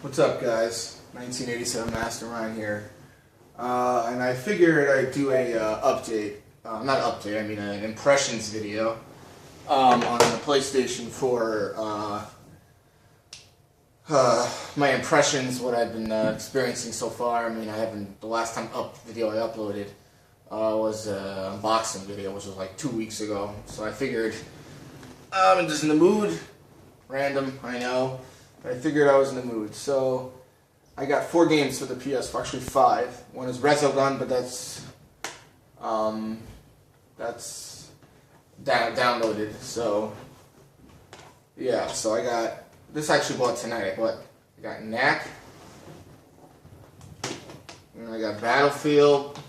What's up, guys? 1987 Mastermind here, and I figured I'd do a update. Not update. I mean an impressions video on the PlayStation 4. My impressions, what I've been experiencing so far. I mean, I haven't. The last video I uploaded was an unboxing video, which was like 2 weeks ago. So I figured I'm just in the mood. Random, I know. But I figured I was in the mood. So I got 4 games for the PS4, actually 5. One is Resogun, but that's downloaded. So yeah, so I got this. Actually bought tonight. I got Knack, and I got Battlefield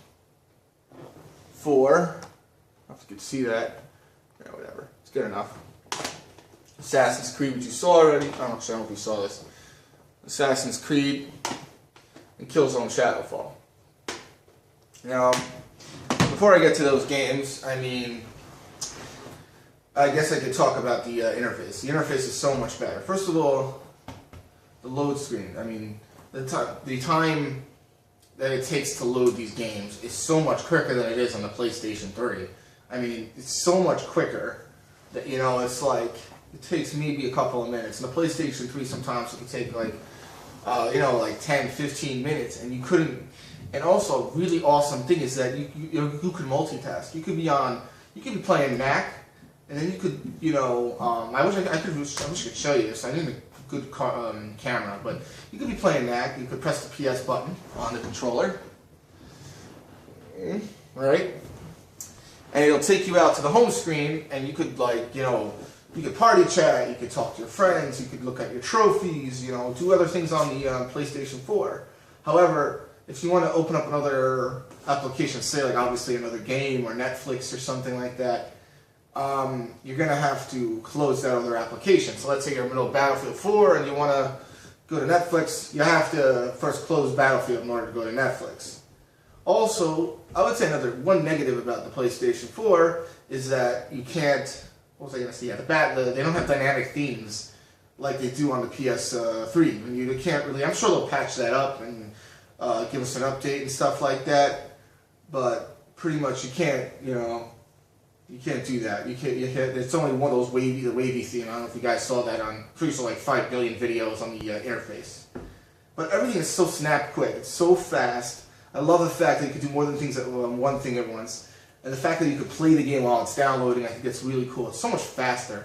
4. I don't know if you can see that. Yeah, whatever. It's good enough. Assassin's Creed, which you saw already. I don't know if you saw this. Assassin's Creed and Killzone Shadowfall. Now, before I get to those games, I mean, I guess I could talk about the interface. The interface is so much better. First of all, the load screen. I mean, the time that it takes to load these games is so much quicker than it is on the PlayStation 3. I mean, it's so much quicker that, you know, it's like, it takes maybe a couple of minutes. And the PlayStation 3 sometimes it can take like, like 10, 15 minutes, and you couldn't. And also, a really awesome thing is that you could multitask. You could be playing Knack, and then you could, I wish I could show you this. I need a good camera, but you could be playing Knack. You could press the PS button on the controller, right? And it'll take you out to the home screen, and you could you could party chat, you could talk to your friends, you could look at your trophies, do other things on the PlayStation 4. However, if you want to open up another application, say like obviously another game or Netflix or something like that, you're going to have to close that other application. So let's say you're in the middle of Battlefield 4 and you want to go to Netflix, you have to first close Battlefield in order to go to Netflix. Also, I would say one negative about the PlayStation 4 is that you can't. What was I going to say? Yeah, they don't have dynamic themes like they do on the PS3. And you can't really. I'm sure they'll patch that up and give us an update and stuff like that. But pretty much you can't. You can't do that. You can't. It's only one of those the wavy theme. I don't know if you guys saw that on pretty sure like 5 billion videos on the interface. But everything is so snap quick. It's so fast. I love the fact that you can do more than one thing at once. And the fact that you could play the game while it's downloading, I think it's really cool. It's so much faster.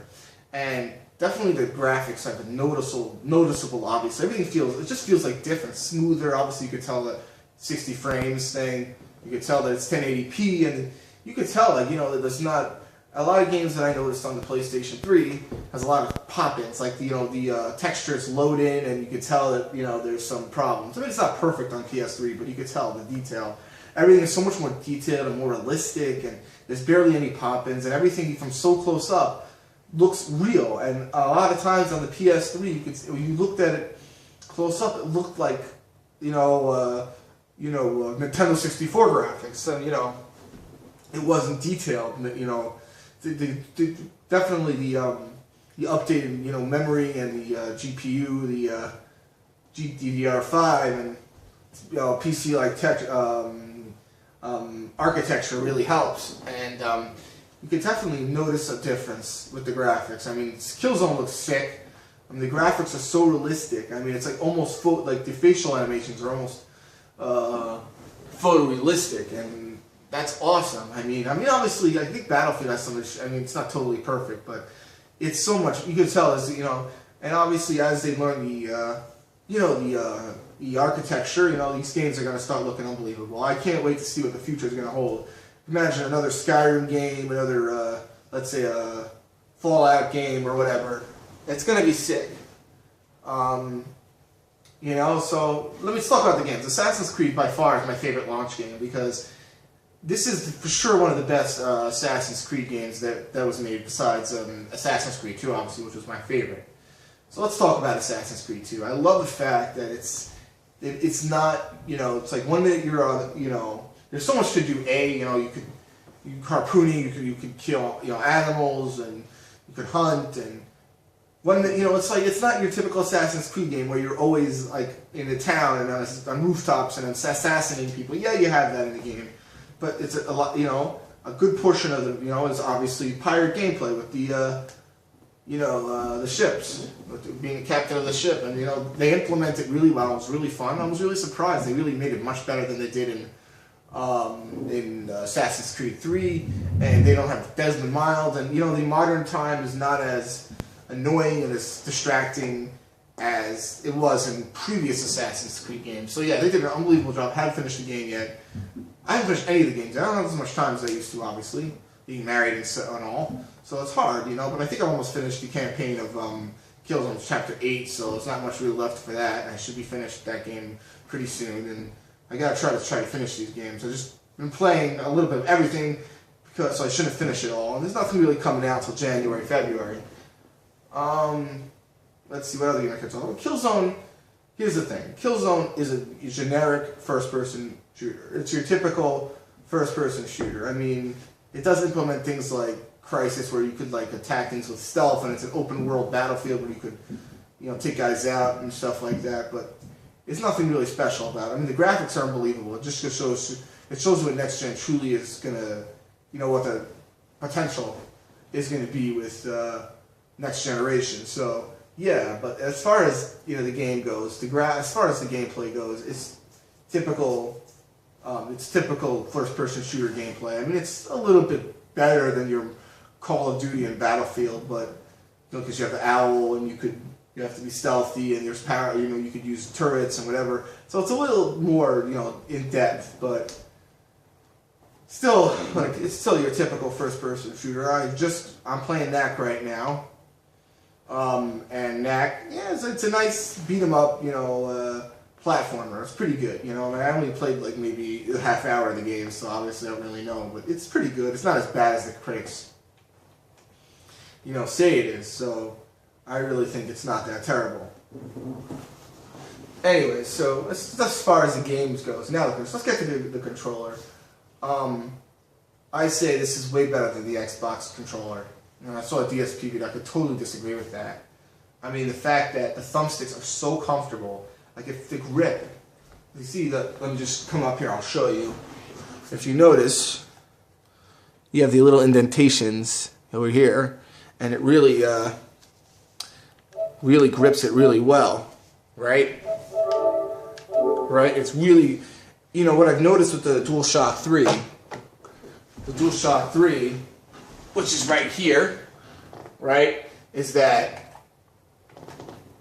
And definitely the graphics have been noticeable, obviously. It just feels like different, smoother. Obviously, you could tell that 60 frames thing. You could tell that it's 1080p. And you could tell, that there's not... A lot of games that I noticed on the PlayStation 3 has a lot of pop-ins. Like, the textures load in, and you could tell that, there's some problems. I mean, it's not perfect on PS3, but you could tell the detail. Everything is so much more detailed and more realistic, and there's barely any pop-ins, and everything from so close up looks real. And a lot of times on the PS3, when you looked at it close up, it looked like, Nintendo 64 graphics, and it wasn't detailed. Definitely the updated memory and the GPU, the DDR5 and PC like tech. Architecture really helps, and you can definitely notice a difference with the graphics. I mean, Killzone looks sick. I mean, the graphics are so realistic. I mean, it's like almost like the facial animations are almost photorealistic, and that's awesome. I mean, obviously, I think Battlefield has some. I mean, it's not totally perfect, but it's so much. You can tell and obviously as they learn the architecture, these games are going to start looking unbelievable. I can't wait to see what the future is going to hold. Imagine another Skyrim game, another, let's say, a Fallout game or whatever. It's going to be sick. So let's talk about the games. Assassin's Creed by far is my favorite launch game because this is for sure one of the best Assassin's Creed games that was made besides Assassin's Creed 2, obviously, which was my favorite. So let's talk about Assassin's Creed 2. I love the fact that it's not, it's like 1 minute you're on, there's so much to do. You harpooning, you could kill, animals, and you could hunt, and it's like, it's not your typical Assassin's Creed game where you're always like in a town and on rooftops and assassinating people. Yeah, you have that in the game, but it's a lot. A good portion of the is obviously pirate gameplay with the ships, with being a captain of the ship, and they implement it really well. It was really fun. I was really surprised. They really made it much better than they did in Assassin's Creed 3, and they don't have Desmond Miles, and the modern time is not as annoying and as distracting as it was in previous Assassin's Creed games. So yeah, they did an unbelievable job. Haven't finished the game yet. I haven't finished any of the games. I don't have as much time as I used to, obviously, being married and all. So it's hard, but I think I almost finished the campaign of Killzone Chapter 8, so there's not much really left for that. I should be finished that game pretty soon, and I gotta try to finish these games. I've just been playing a little bit of everything, so I shouldn't finish it all. And there's nothing really coming out until January, February. Let's see, what other game I can talk about. Killzone, here's the thing. Killzone is a generic first-person shooter. It's your typical first-person shooter. I mean, it does implement things like Crisis, where you could like attack things with stealth, and it's an open-world battlefield where you could, take guys out and stuff like that. But it's nothing really special about it. I mean, the graphics are unbelievable. It just shows what next gen truly is gonna, what the potential is gonna be with next generation. So yeah, but as far as the game goes, as far as the gameplay goes, it's typical. It's typical first-person shooter gameplay. I mean, it's a little bit better than your Call of Duty and Battlefield, but because you have the owl and you have to be stealthy, and there's power. You could use turrets and whatever. So it's a little more in depth, but still it's still your typical first-person shooter. I'm playing Knack right now, and Knack, yeah, it's a nice beat 'em up, platformer. It's pretty good, I only played like maybe a half hour of the game, so obviously I don't really know, but it's pretty good. It's not as bad as the critics, say it is, so I really think it's not that terrible. Anyway, so as far as the games goes, now let's get to the controller. I say this is way better than the Xbox controller. I saw a DSP video, I could totally disagree with that. I mean, the fact that the thumbsticks are so comfortable, like if the grip, you see that, let me just come up here, I'll show you. If you notice, you have the little indentations over here, and it really grips it really well, right? Right? It's really, what I've noticed with the DualShock 3, which is right here, right, is that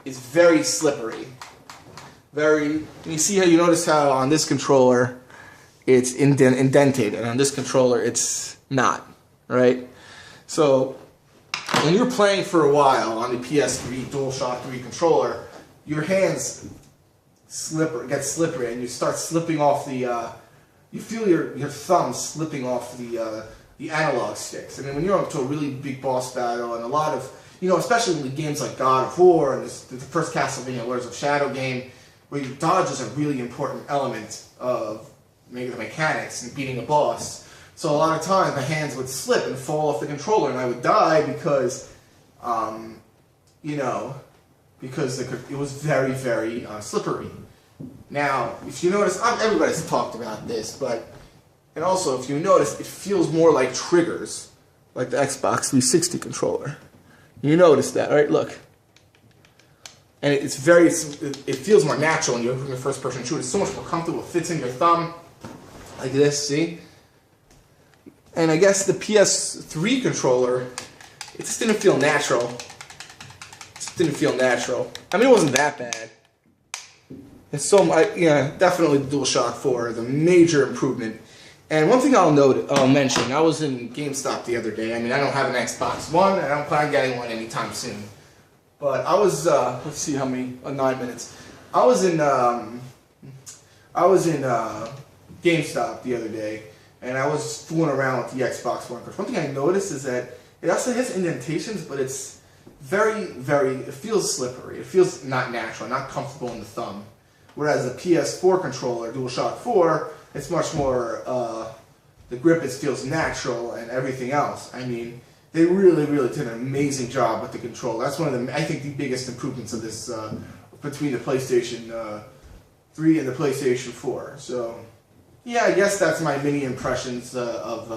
it's very slippery. You see how you notice how on this controller it's indented, and on this controller it's not, right? So when you're playing for a while on the PS3 DualShock 3 controller, your hands get slippery, and you start slipping off the. You feel your thumb slipping off the analog sticks. I mean, when you're up to a really big boss battle, and a lot of especially in games like God of War and the first Castlevania Lords of Shadow game, where your dodge is a really important element of maybe the mechanics and beating a boss. So a lot of times my hands would slip and fall off the controller, and I would die because, because it was very, very slippery. Now, if you notice, everybody's talked about this, and also if you notice, it feels more like triggers, like the Xbox 360 controller. You notice that, right? Look. And it feels more natural when you're doing a first-person shooter. It's so much more comfortable. It fits in your thumb, like this, see? And I guess the PS3 controller, it just didn't feel natural. I mean, it wasn't that bad. And so, definitely the DualShock 4 is a major improvement. And one thing I'll mention, I was in GameStop the other day. I mean, I don't have an Xbox One, and I don't plan on getting one anytime soon. But I was, let's see how many, 9 minutes. I was in GameStop the other day, and I was fooling around with the Xbox One. One thing I noticed is that it also has indentations, but it's it feels slippery. It feels not natural, not comfortable in the thumb. Whereas the PS4 controller, DualShock 4, it's much more, the grip feels natural and everything else. I mean, they really, really did an amazing job with the controller. That's one of the, I think, the biggest improvements of this between the PlayStation 3 and the PlayStation 4. So, yeah, I guess that's my mini impressions of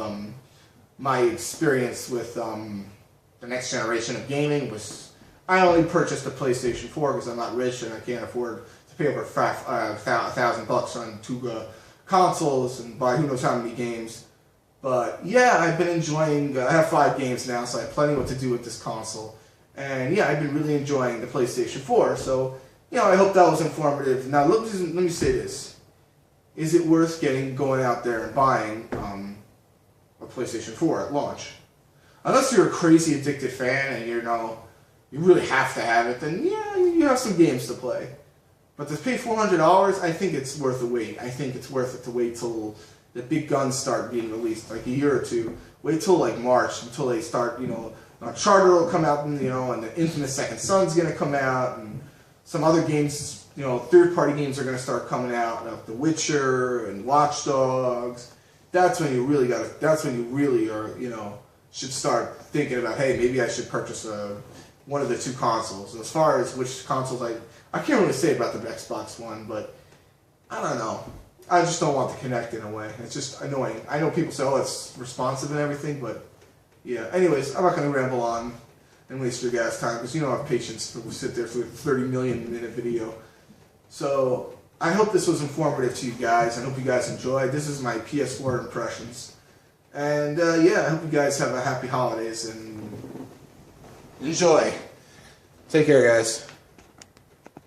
my experience with the next generation of gaming. Was I only purchased the PlayStation 4 because I'm not rich and I can't afford to pay over $1,000 on 2 consoles and buy who knows how many games. But yeah, I've been enjoying, I have 5 games now, so I have plenty what to do with this console. And yeah, I've been really enjoying the PlayStation 4, so, you know, I hope that was informative. Now, let me say this. Is it worth going out there and buying a PlayStation 4 at launch? Unless you're a crazy addicted fan and you really have to have it, then yeah, you have some games to play. But to pay $400, I think it's worth the wait. I think it's worth it to wait till the big guns start being released, like a year or two. Wait till like March, until they start, Uncharted will come out, and the infamous Second Son's gonna come out, and some other games, third-party games are gonna start coming out, like The Witcher and Watch Dogs. That's when you really should start thinking about, hey, maybe I should purchase one of the 2 consoles. And as far as which consoles, I can't really say about the Xbox One, but I don't know. I just don't want to Kinect in a way. It's just annoying. I know people say, oh, it's responsive and everything, but yeah. Anyways, I'm not going to ramble on and waste your guys' time because you don't have patience to sit there for a 30 million minute video. So I hope this was informative to you guys. I hope you guys enjoyed. This is my PS4 impressions. And yeah, I hope you guys have a happy holidays and enjoy. Take care, guys.